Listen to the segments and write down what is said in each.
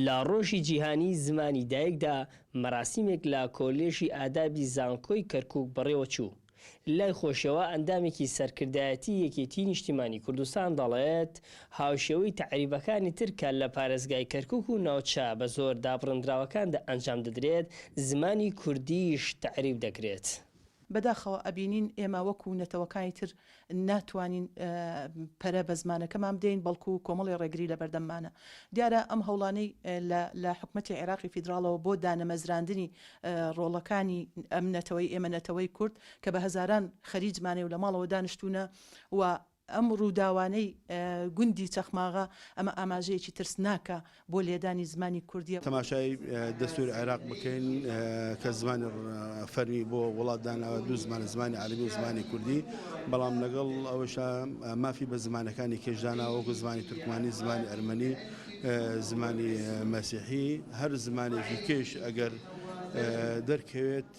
لە ڕۆژی جیهانی زمانی دایکدا مەراسیمێک لە کۆلێژی ئادابی زانکۆی کەرکووک بەڕێوە چوو. لای خۆشەوە ئەندامێکی سەرکردایەتی یەکێتی نیشتیمانی کوردستان دەڵێت هاوشێوەی تەعریبەکانی ترکە لە پارێزگای کەرکووک و ناوچە بە زۆر دابڕندراوەکاندا ئەنجام دەدرێت، زمانی کوردیش تەعریب دەکرێت. بەداخەوە ئەبینین ئێمە وەکو نەتەوەکانی تر ناتوانین پەرە بە زمانەکەمان بدەین، بەڵکو کۆمەڵی ڕێگری لە بەردەممانە. دیارە ئەم هەوڵانەی لە حکومەتی عێراقی فیدراڵەوە بۆ دانەمەزراندنی ڕۆڵەکانی ئەم نەتەوەی ئێمە نەتەوەی کورد کە بە هەزاران خەریجمانێ و لە ماڵەوە دانیشتوونە و ئەم ڕووداوانەی گوندی چەخماغا ئەمە ئاماژەیەکی ترسناکە بۆ لێدانی زمانی کوردیە. تەماشای دەستوری عێراق بکەین کە زمانی فەرمی بۆ وڵاتدانەوە دوو زمانە، زمانی عەرەبی و زمانی کوردی، بەڵام لەگەڵ ئەوەشە مافی بە زمانەکانی کێشداناوە وەکو زمانی تورکمانی، زمانی ئەرمەنی، زمانی مەسیحی، هەر زمانێکی کێش ئەگەر دەرکەوێت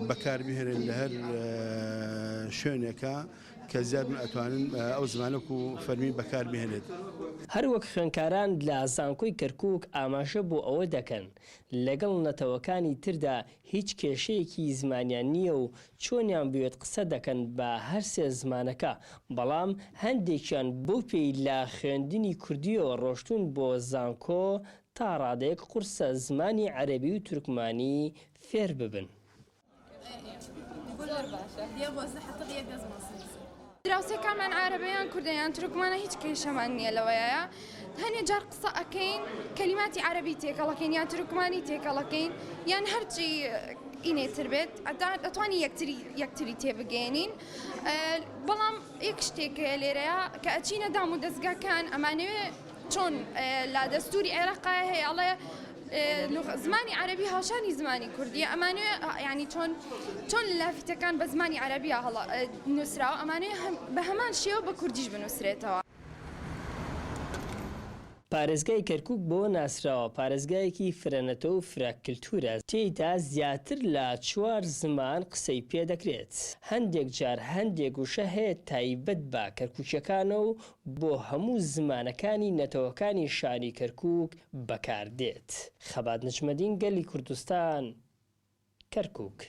بەکاربهێنن لە هەر شوێنێکە کە زیاد من ئەتوانن ئەو زمانەک و فەرمی بەکاربهێنێت. هەروەک خوێندکاران لە زانکۆی کەرکووک ئاماژە بۆ ئەوە دەکەن لەگەڵ نەتەوەکانی تردا هیچ کێشەیەکی زمانیان نییە و چۆنیان بوێت قسە دەکەن بە هەر سێ زمانەکە، بەڵام هەندێکیان بۆ پێی لە خوێندنی کوردیەوە ڕۆشتون بۆ زانکۆ تا ڕادەیەک قورسە زمانی عەرەبی و تورکمانی فێر ببن. دراوسێکانمان عەرەبەیان کوردەیان تورکمانە هیچ کێشەمان نییە لەوەیە. هەنێ جار قسە ئەکەین کەلیماتی عەرەبی تێکەڵەکەین یان تورکمانی تێکەڵەکەین یان هەرچی ئینێتر بێت ئەتوانی یەکتری تێبگەێنین. بەڵام یەک شتێکە لێرەیە کە ئەچینە دام و دەستگاکان ئەمانەوێ چۆن لە دەستوری عێراقای هەیە ئەڵێ زمانی عەرەبی هاوشانی زمانی کوردیە، ئەمانوێ ینی چۆن لافیتەکان بە زمانی عەرەبی نووسراوە ئەمانوێ بە هەمان شێوە بە کوردیش بنووسرێتەوە. پارێزگای کەرکووک بۆ ناسراوە پارێزگایەکی فرەنەتە و فراککلتورە، تێیدا زیاتر لە 4 زمان قسەی پێ دەکرێت. هەندێک جار هەندێک وشە هەیە تایبەت بە کەرکووکیەکانە و بۆ هەموو زمانەکانی نەتەوەکانی شاری کەرکووک بەکاردێت. خەبات نەجمەدین، گەلی کوردستان، کەرکووک.